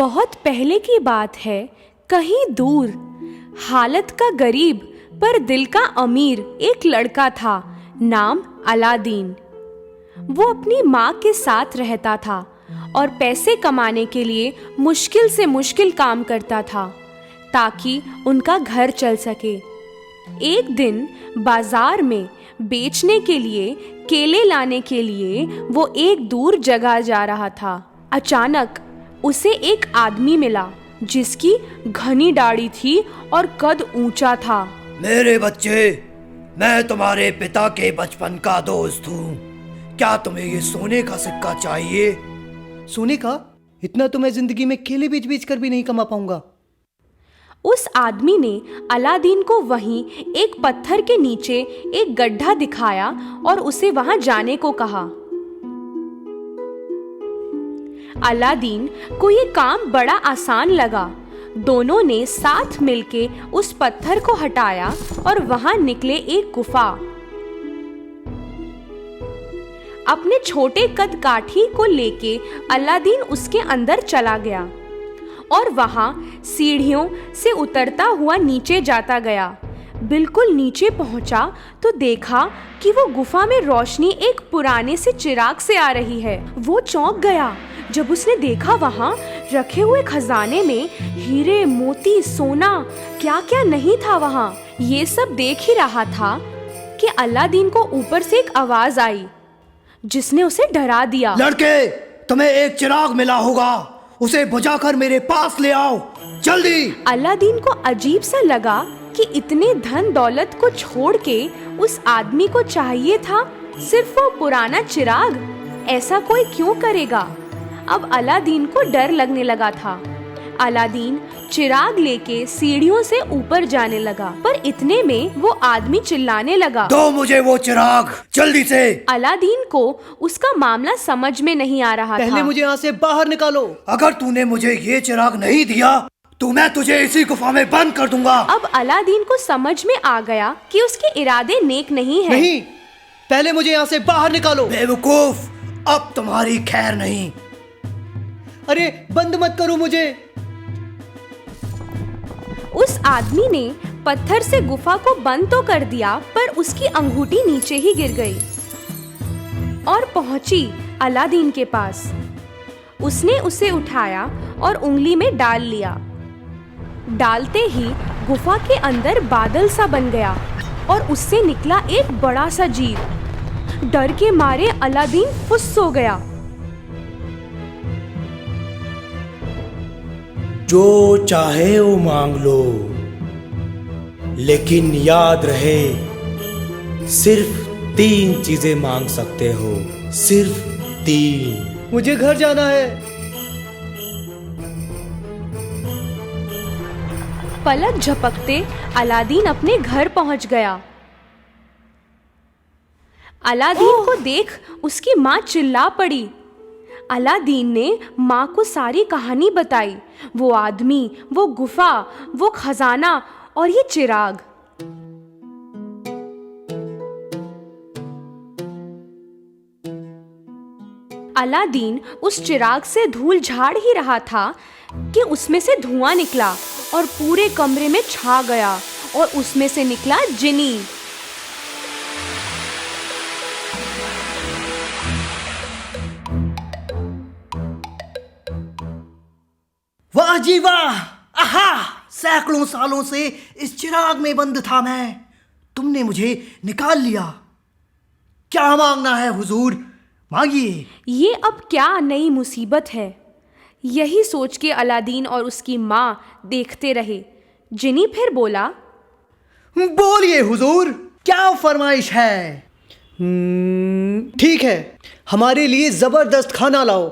बहुत पहले की बात है, कहीं दूर, हालत का गरीब पर दिल का अमीर एक लड़का था, नाम अलादीन। वो अपनी माँ के साथ रहता था और पैसे कमाने के लिए मुश्किल से मुश्किल काम करता था ताकि उनका घर चल सके। एक दिन बाजार में बेचने के लिए केले लाने के लिए वो एक दूर जगह जा रहा था। अचानक उसे एक आदमी मिला जिसकी घनी दाढ़ी थी और कद ऊंचा था। मेरे बच्चे, मैं तुम्हारे पिता के बचपन का दोस्त हूँ। क्या तुम्हें ये सोने का सिक्का चाहिए? सोने का? इतना तो मैं जिंदगी में केले बेच बेच कर भी नहीं कमा पाऊंगा। उस आदमी ने अलादीन को वहीं एक पत्थर के नीचे एक गड्ढा दिखाया और उसे वहां जाने को कहा। अलादीन को ये काम बड़ा आसान लगा। दोनों ने साथ मिलके उस पत्थर को हटाया और वहां निकले एक गुफा। अपने छोटे कद काठी को लेके अलादीन उसके अंदर चला गया और वहां सीढ़ियों से उतरता हुआ नीचे जाता गया। बिल्कुल नीचे पहुंचा तो देखा कि वो गुफा में रोशनी एक पुराने से चिराग से आ रही है। वो चौंक गया जब उसने देखा वहां रखे हुए खजाने में हीरे, मोती, सोना, क्या क्या नहीं था वहां। ये सब देख ही रहा था कि अलादीन को ऊपर से एक आवाज आई जिसने उसे डरा दिया। लड़के, तुम्हें एक चिराग मिला होगा, उसे बुझाकर मेरे पास ले आओ, जल्दी। अलादीन को अजीब सा लगा कि इतने धन दौलत को छोड़ के उस आदमी को चाहिए था सिर्फ वो पुराना चिराग। ऐसा कोई क्यों करेगा? अब अलादीन को डर लगने लगा था। अलादीन चिराग लेके सीढ़ियों से ऊपर जाने लगा, पर इतने में वो आदमी चिल्लाने लगा, दो मुझे वो चिराग, जल्दी से। अलादीन को उसका मामला समझ में नहीं आ रहा था। पहले मुझे यहाँ से बाहर निकालो। अगर तूने मुझे ये चिराग नहीं दिया तो मैं तुझे इसी गुफा में बंद कर दूंगा। अब अलादीन को समझ में आ गया कि उसके इरादे नेक नहीं है। नहीं, पहले मुझे यहाँ से बाहर निकालो। बेवकूफ, अब तुम्हारी खैर नहीं। अरे बंद मत करो मुझे। उस आदमी ने पत्थर से गुफा को बंद तो कर दिया, पर उसकी अंगूठी नीचे ही गिर गई और पहुंची अलादीन के पास। उसने उसे उठाया और उंगली में डाल लिया। डालते ही गुफा के अंदर बादल सा बन गया और उससे निकला एक बड़ा सा जीव। डर के मारे अलादीन फुस हो गया। जो चाहे वो मांग लो, लेकिन याद रहे सिर्फ 3 चीजें मांग सकते हो, सिर्फ 3। मुझे घर जाना है। पलक झपकते अलादीन अपने घर पहुंच गया। अलादीन को देख उसकी माँ चिल्ला पड़ी। अलादीन ने माँ को सारी कहानी बताई, वो आदमी, वो गुफा, वो खजाना और ये चिराग। अलादीन उस चिराग से धूल झाड़ ही रहा था कि उसमें से धुआं निकला और पूरे कमरे में छा गया और उसमें से निकला जिनी। वाह जी वाह! आहा! सैकड़ों सालों से इस चिराग में बंद था मैं, तुमने मुझे निकाल लिया। क्या मांगना है हुजूर, मांगिए। ये अब क्या नई मुसीबत है, यही सोच के अलादीन और उसकी माँ देखते रहे। जिनी फिर बोला, बोलिए हुजूर, क्या फरमाइश है? ठीक है, हमारे लिए जबरदस्त खाना लाओ।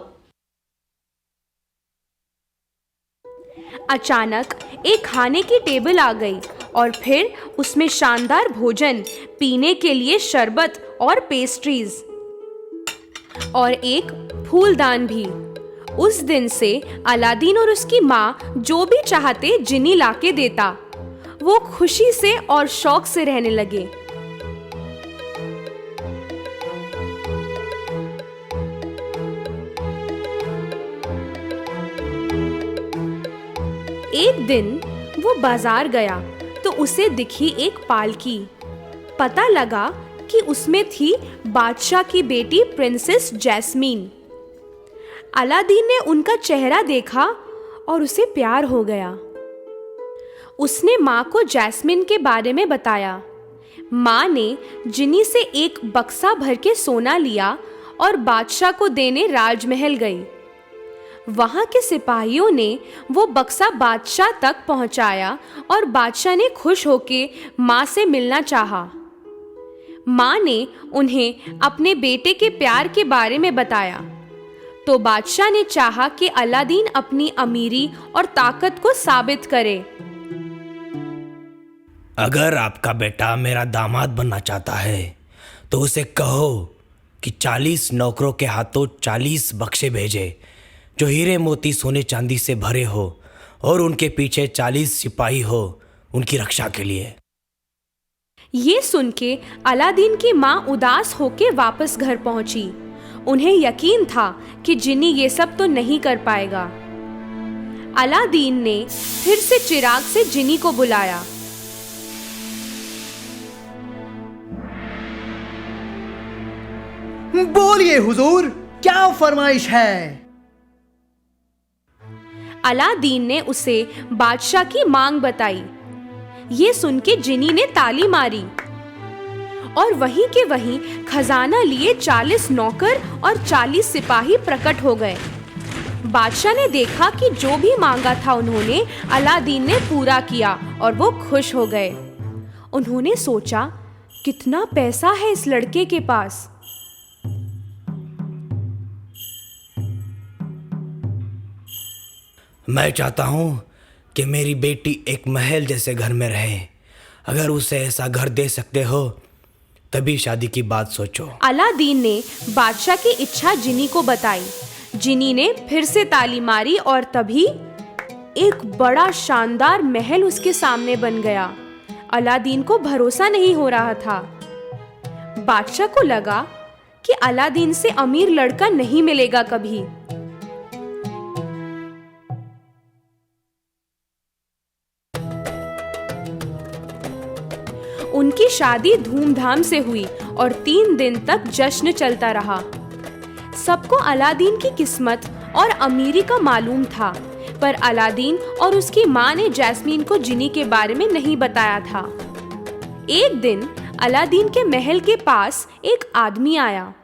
अचानक एक खाने की टेबल आ गई और फिर उसमें शानदार भोजन, पीने के लिए शरबत और पेस्ट्रीज और एक फूलदान भी। उस दिन से अलादीन और उसकी माँ जो भी चाहते जिनी लाके देता। वो खुशी से और शौक से रहने लगे। एक दिन वो बाजार गया तो उसे दिखी एक पालकी। पता लगा कि उसमें थी बादशाह की बेटी प्रिंसेस जैस्मीन। अलादीन ने उनका चेहरा देखा और उसे प्यार हो गया। उसने माँ को जैस्मीन के बारे में बताया। माँ ने जिनी से एक बक्सा भर के सोना लिया और बादशाह को देने राजमहल गई। वहां के सिपाहियों ने वो बक्सा बादशाह तक पहुंचाया और बादशाह ने खुश होके माँ से मिलना चाहा। माँ ने उन्हें अपने बेटे के प्यार के बारे में बताया तो बादशाह ने चाहा कि अलादीन अपनी अमीरी और ताकत को साबित करे। अगर आपका बेटा मेरा दामाद बनना चाहता है तो उसे कहो कि 40 नौकरों के हाथों 40 बक्से भेजे जो हीरे मोती सोने चांदी से भरे हो और उनके पीछे 40 सिपाही हो उनकी रक्षा के लिए। ये सुन के अलादीन की माँ उदास होके वापस घर पहुंची। उन्हें यकीन था कि जिनी ये सब तो नहीं कर पाएगा। अलादीन ने फिर से चिराग से जिनी को बुलाया। बोलिए हुजूर, क्या फरमाइश है? अलादीन ने उसे बादशाह की मांग बताई। ये सुन के जिनी ने ताली मारी और वहीं के वहीं खजाना लिए 40 नौकर और 40 सिपाही प्रकट हो गए। बादशाह ने देखा कि जो भी मांगा था उन्होंने, अलादीन ने पूरा किया और वो खुश हो गए। उन्होंने सोचा, कितना पैसा है इस लड़के के पास। मैं चाहता हूँ कि मेरी बेटी एक महल जैसे घर में रहे। अगर उसे ऐसा घर दे सकते हो तभी शादी की बात सोचो। अलादीन ने बादशाह की इच्छा जिनी को बताई। जिनी ने फिर से ताली मारी और तभी एक बड़ा शानदार महल उसके सामने बन गया। अलादीन को भरोसा नहीं हो रहा था। बादशाह को लगा कि अलादीन से अमीर लड़का नहीं मिलेगा कभी। उनकी शादी धूमधाम से हुई और 3 दिन तक जश्न चलता रहा। सबको अलादीन की किस्मत और अमीरी का मालूम था, पर अलादीन और उसकी माँ ने जैस्मीन को जिनी के बारे में नहीं बताया था। एक दिन अलादीन के महल के पास एक आदमी आया।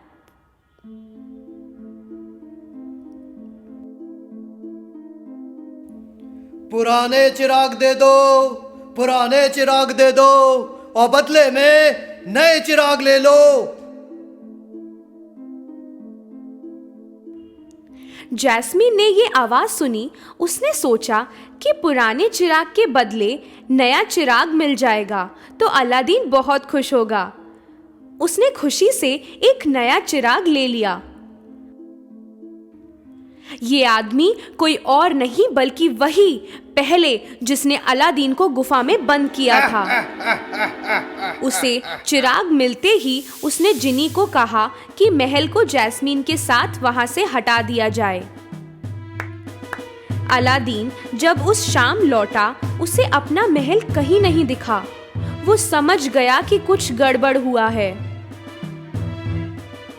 पुराने चिराग दे दो, पुराने चिराग दे दो और बदले में नए चिराग ले लो। जैस्मीन ने ये आवाज सुनी। उसने सोचा कि पुराने चिराग के बदले नया चिराग मिल जाएगा तो अलादीन बहुत खुश होगा। उसने खुशी से एक नया चिराग ले लिया। ये आदमी कोई और नहीं बल्कि वही पहले जिसने अलादीन को गुफा में बंद किया था। उसे चिराग मिलते ही उसने जिनी को कहा कि महल को जैस्मीन के साथ वहां से हटा दिया जाए। अलादीन जब उस शाम लौटा, उसे अपना महल कहीं नहीं दिखा। वो समझ गया कि कुछ गड़बड़ हुआ है।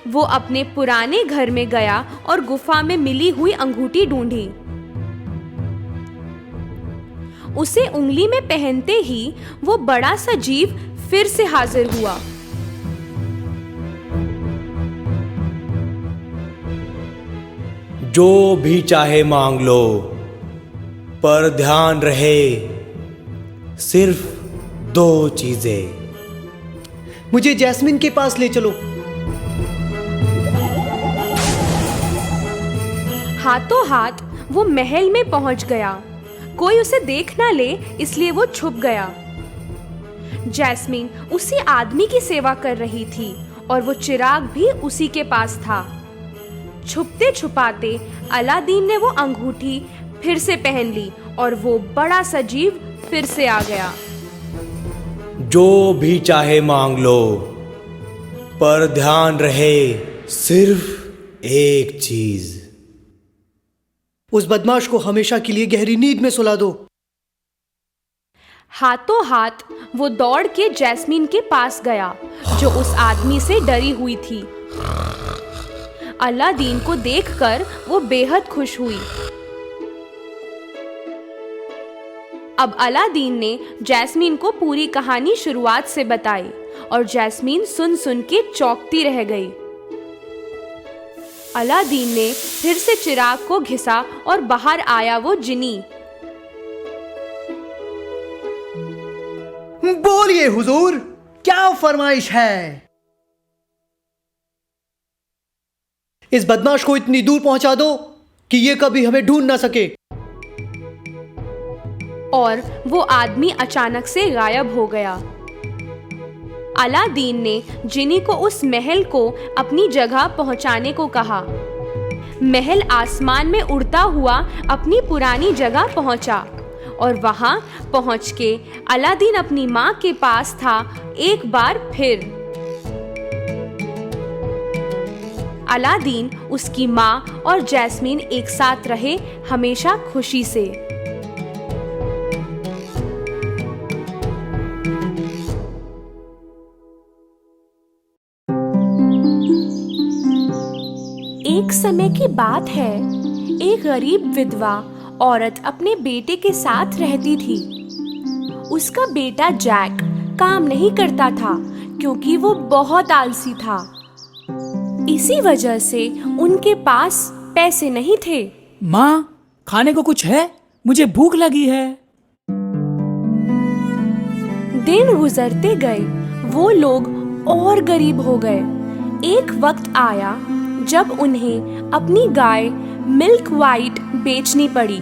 वो अपने पुराने घर में गया और गुफा में मिली हुई अंगूठी ढूंढी। उसे उंगली में पहनते ही वो बड़ा सा जीव फिर से हाजिर हुआ। जो भी चाहे मांग लो, पर ध्यान रहे सिर्फ 2 चीजें। मुझे जैस्मीन के पास ले चलो। हाथों हाथ वो महल में पहुंच गया। कोई उसे देख ना ले इसलिए वो छुप गया। जैस्मीन उसी आदमी की सेवा कर रही थी और वो चिराग भी उसी के पास था। छुपते छुपाते अलादीन ने वो अंगूठी फिर से पहन ली और वो बड़ा सा जीव फिर से आ गया। जो भी चाहे मांग लो, पर ध्यान रहे सिर्फ एक चीज। उस बदमाश को हमेशा के लिए गहरी नींद में सुला दो। हाथों हाथ वो दौड़ के जैस्मीन के पास गया, जो उस आदमी से डरी हुई थी। अलादीन को देखकर वो बेहद खुश हुई। अब अलादीन ने जैस्मीन को पूरी कहानी शुरुआत से बताई और जैस्मीन सुन सुन के चौंकती रह गई। अलादीन ने फिर से चिराग को घिसा और बाहर आया वो जिनी। बोलिए हुजूर, क्या फरमाइश है? इस बदमाश को इतनी दूर पहुंचा दो कि ये कभी हमें ढूंढ ना सके। और वो आदमी अचानक से गायब हो गया। अलादीन ने जिनी को उस महल को अपनी जगह पहुंचाने को कहा। महल आसमान में उड़ता हुआ अपनी पुरानी जगह पहुंचा और वहां पहुंच के अलादीन अपनी माँ के पास था एक बार फिर। अलादीन, उसकी माँ और जैस्मीन एक साथ रहे हमेशा खुशी से। एक समय की बात है, एक गरीब विधवा औरत अपने बेटे के साथ रहती थी। उसका बेटा जैक काम नहीं करता था क्योंकि वो बहुत आलसी था। इसी वजह से उनके पास पैसे नहीं थे। माँ, खाने को कुछ है? मुझे भूख लगी है। दिन गुजरते गए, वो लोग और गरीब हो गए। एक वक्त आया जब उन्हें अपनी गाय मिल्क वाइट बेचनी पड़ी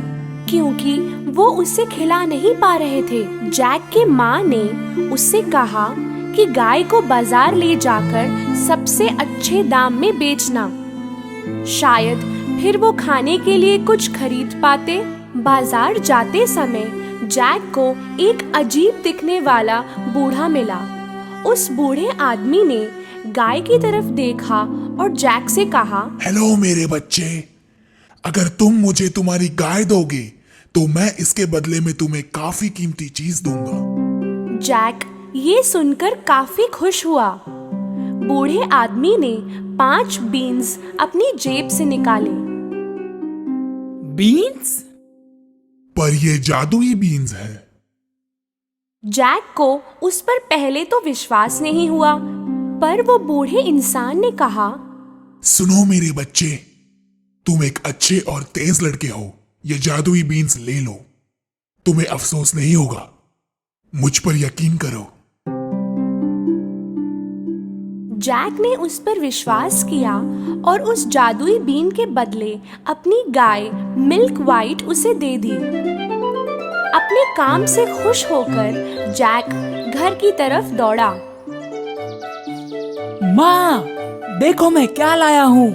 क्योंकि वो उसे खिला नहीं पा रहे थे। जैक के माँ ने उससे कहा कि गाय को बाजार ले जाकर सबसे अच्छे दाम में बेचना, शायद फिर वो खाने के लिए कुछ खरीद पाते। बाजार जाते समय जैक को एक अजीब दिखने वाला बूढ़ा मिला। उस बूढ़े आदमी ने गाय की तरफ देखा और जैक से कहा, हेलो मेरे बच्चे, अगर तुम मुझे तुम्हारी गाय दोगे तो मैं इसके बदले में तुम्हें काफी कीमती चीज दूंगा। जैक ये सुनकर काफी खुश हुआ। बूढ़े आदमी ने 5 बीन्स अपनी जेब से निकाले। बीन्स? पर ये जादुई बीन्स है। जैक को उस पर पहले तो विश्वास नहीं हुआ, पर वो बूढ़े इंसान ने कहा, सुनो मेरे बच्चे, तुम एक अच्छे और तेज लड़के हो, ये जादुई बीन्स ले लो, तुम्हें अफसोस नहीं होगा, मुझ पर यकीन करो। जैक ने उस पर विश्वास किया और उस जादुई बीन के बदले अपनी गाय मिल्क वाइट उसे दे दी। अपने काम से खुश होकर जैक घर की तरफ दौड़ा। माँ, देखो मैं क्या लाया हूँ।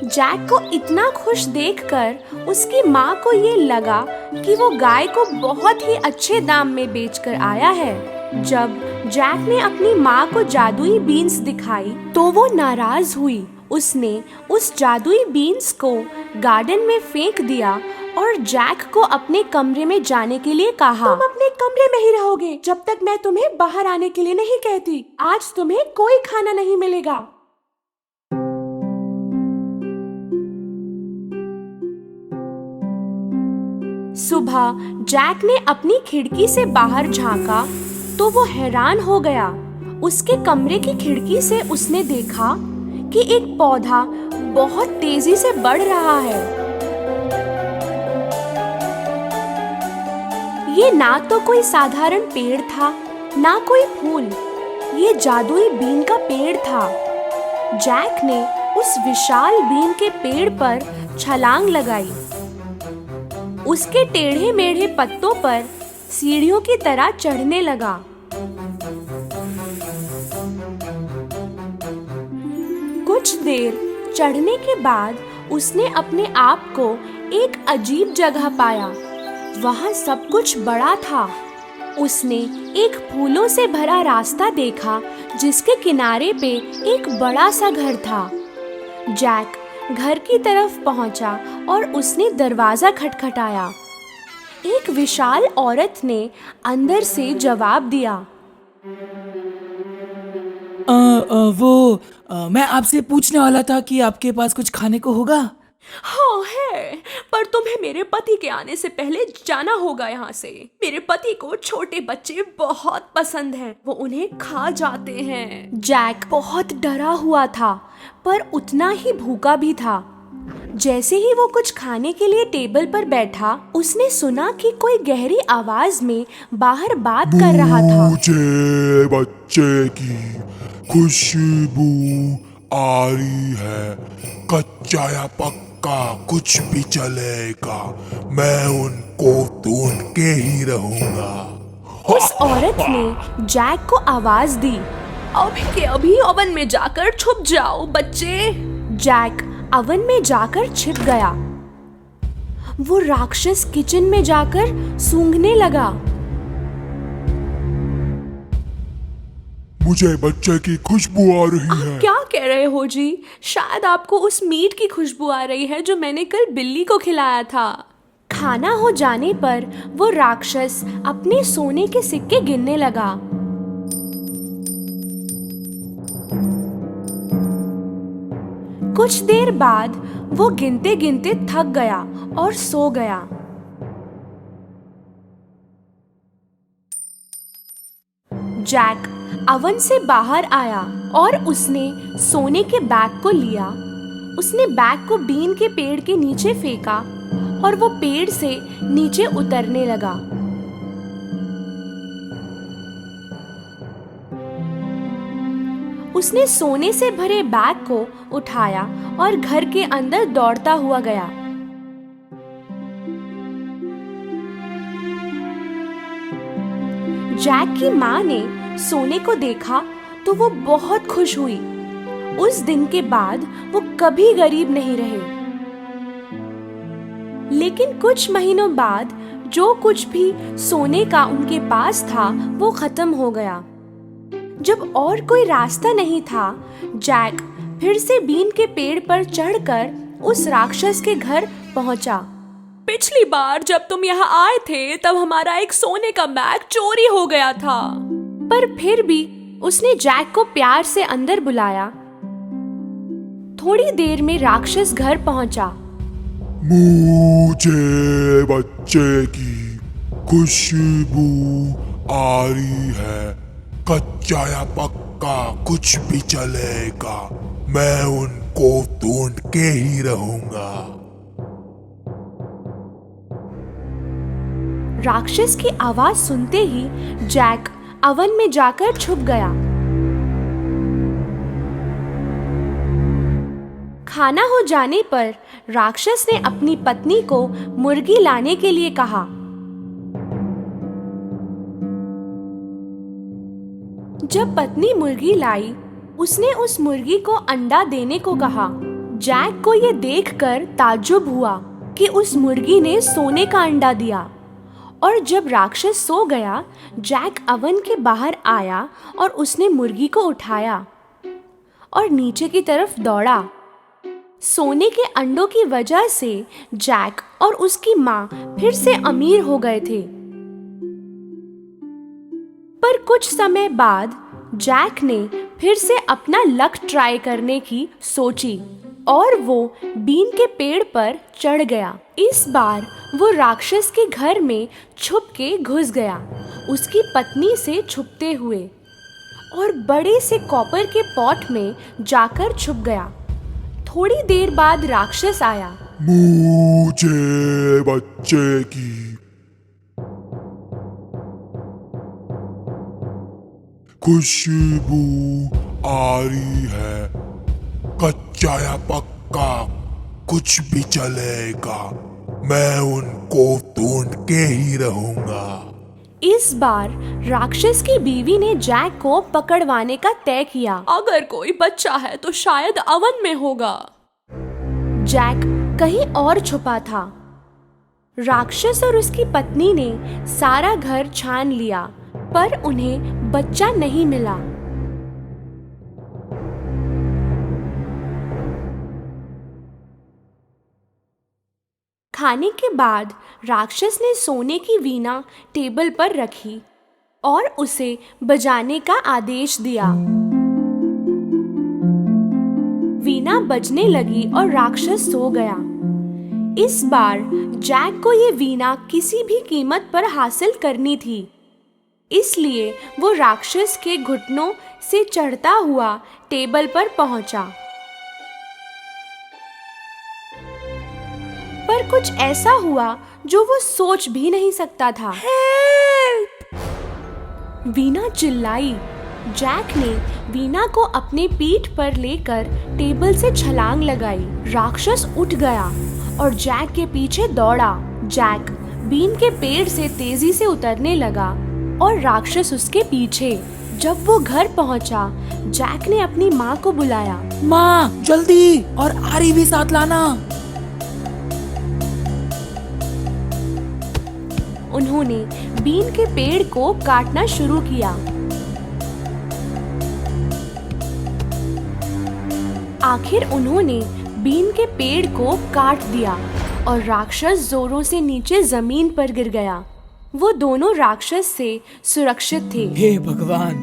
जैक को इतना खुश देखकर उसकी माँ को ये लगा कि वो गाय को बहुत ही अच्छे दाम में बेचकर आया है। जब जैक ने अपनी माँ को जादुई बीन्स दिखाई तो वो नाराज हुई। उसने उस जादुई बीन्स को गार्डन में फेंक दिया और जैक को अपने कमरे में जाने के लिए कहा। तुम अपने कमरे में ही रहोगे जब तक मैं तुम्हें बाहर आने के लिए नहीं कहती। आज तुम्हें कोई खाना नहीं मिलेगा। सुबह जैक ने अपनी खिड़की से बाहर झांका तो वो हैरान हो गया। उसके कमरे की खिड़की से उसने देखा कि एक पौधा बहुत तेजी से बढ़ रहा है। ये ना तो कोई साधारण पेड़ था, ना कोई फूल, ये जादुई बीन का पेड़ था। जैक ने उस विशाल बीन के पेड़ पर छलांग लगाई। उसके टेढ़े मेढ़े पत्तों पर सीढ़ियों की तरह चढ़ने लगा। कुछ देर चढ़ने के बाद उसने अपने आप को एक अजीब जगह पाया। वहाँ सब कुछ बड़ा था। उसने एक फूलों से भरा रास्ता देखा जिसके किनारे पे एक बड़ा सा घर था। जैक घर की तरफ पहुंचा और उसने दरवाजा खटखटाया। एक विशाल औरत ने अंदर से जवाब दिया। मैं आपसे पूछने वाला था कि आपके पास कुछ खाने को होगा? हाँ है, पर तुम्हें मेरे पति के आने से पहले जाना होगा यहाँ से। मेरे पति को छोटे बच्चे बहुत पसंद हैं, वो उन्हें खा जाते हैं। जैक बहुत डरा हुआ था, पर उतना ही भूखा भी था। जैसे ही वो कुछ खाने के लिए टेबल पर बैठा, उसने सुना कि कोई गहरी आवाज में बाहर बात कर रहा था। मुझे बच्चे की खुशबू आ रही है, कच्चा या पक्का कुछ भी चलेगा, मैं उनको ढूंढ के ही रहूंगा। उस औरत ने जैक को आवाज दी, अभी के अभी ओवन में जाकर छुप जाओ बच्चे। जैक ओवन में जाकर छिप गया। वो राक्षस किचन में जाकर सूंघने लगा। मुझे बच्चे की खुशबू आ रही है। क्या कह रहे हो जी? शायद आपको उस मीट की खुशबू आ रही है जो मैंने कल बिल्ली को खिलाया था। खाना हो जाने पर वो राक्षस अपने सोने के सिक्के गिनने लगा। कुछ देर बाद वो गिनते गिनते थक गया और सो गया। जैक ओवन से बाहर आया और उसने सोने के बैग को लिया। उसने बैग को बीन के पेड़ के नीचे फेंका और वो पेड़ से नीचे उतरने लगा। उसने सोने से भरे बैग को उठाया और घर के अंदर दौड़ता हुआ गया। जैक की माँ ने सोने को देखा तो वो बहुत खुश हुई। उस दिन के बाद वो कभी गरीब नहीं रहे। लेकिन कुछ महीनों बाद जो कुछ भी सोने का उनके पास था वो खत्म हो गया। जब और कोई रास्ता नहीं था, जैक फिर से बीन के पेड़ पर चढ़कर उस राक्षस के घर पहुंचा। पिछली बार जब तुम यहाँ आए थे तब हमारा एक सोने का बैग चोरी हो गया था। पर फिर भी उसने जैक को प्यार से अंदर बुलाया। थोड़ी देर में राक्षस घर पहुंचा। मुझे बच्चे की खुशबू आ रही है, कच्चा या पक्का कुछ भी चलेगा, मैं उनको ढूंढ के ही रहूंगा। राक्षस की आवाज सुनते ही जैक ओवन में जाकर छुप गया। खाना हो जाने पर राक्षस ने अपनी पत्नी को मुर्गी लाने के लिए कहा। जब पत्नी मुर्गी लाई, उसने उस मुर्गी को अंडा देने को कहा। जैक को ये देखकर ताज्जुब हुआ कि उस मुर्गी ने सोने का अंडा दिया। और जब राक्षस सो गया, जैक ओवन के बाहर आया और उसने मुर्गी को उठाया और नीचे की तरफ दौड़ा। सोने के अंडों की वजह से जैक और उसकी माँ फिर से अमीर हो गए थे। पर कुछ समय बाद जैक ने फिर से अपना लक ट्राई करने की सोची और वो बीन के पेड़ पर चढ़ गया। इस बार वो राक्षस के घर में छुप के घुस गया, उसकी पत्नी से छुपते हुए, और बड़े से कॉपर के पॉट में जाकर छुप गया। थोड़ी देर बाद राक्षस आया। मुझे बच्चे की खुशबू आ रही है, कच्चा या पक्का कुछ भी चलेगा, मैं उनको ढूंढ के ही रहूंगा। इस बार राक्षस की बीवी ने जैक को पकड़वाने का तय किया। अगर कोई बच्चा है तो शायद ओवन में होगा। जैक कहीं और छुपा था। राक्षस और उसकी पत्नी ने सारा घर छान लिया, पर उन्हें बच्चा नहीं मिला। खाने के बाद राक्षस ने सोने की वीणा टेबल पर रखी और उसे बजाने का आदेश दिया। वीणा बजने लगी और राक्षस सो गया। इस बार जैक को ये वीणा किसी भी कीमत पर हासिल करनी थी, इसलिए वो राक्षस के घुटनों से चढ़ता हुआ टेबल पर पहुंचा। पर कुछ ऐसा हुआ जो वो सोच भी नहीं सकता था। वीणा चिल्लाई। जैक ने वीणा को अपने पीठ पर लेकर टेबल से छलांग लगाई। राक्षस उठ गया और जैक के पीछे दौड़ा। जैक बीन के पेड़ से तेजी से उतरने लगा और राक्षस उसके पीछे। जब वो घर पहुंचा, जैक ने अपनी माँ को बुलाया। माँ, जल्दी, और आरी भी साथ लाना। उन्होंने बीन के पेड़ को काटना शुरू किया। आखिर उन्होंने बीन के पेड़ को काट दिया और राक्षस जोरों से नीचे जमीन पर गिर गया। वो दोनों राक्षस से सुरक्षित थे। हे भगवान,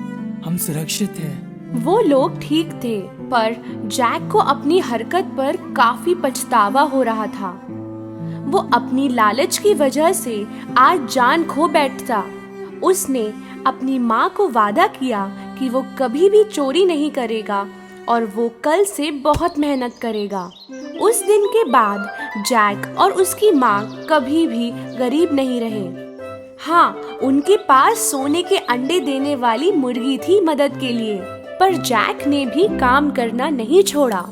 हम सुरक्षित हैं। वो लोग ठीक थे, पर जैक को अपनी हरकत पर काफी पछतावा हो रहा था। वो अपनी लालच की वजह से आज जान खो बैठता। उसने अपनी माँ को वादा किया कि वो कभी भी चोरी नहीं करेगा और वो कल से बहुत मेहनत करेगा। उस दिन के बाद जैक और उसकी माँ कभी भी गरीब नहीं रहे। हाँ, उनके पास सोने के अंडे देने वाली मुर्गी थी मदद के लिए, पर जैक ने भी काम करना नहीं छोड़ा।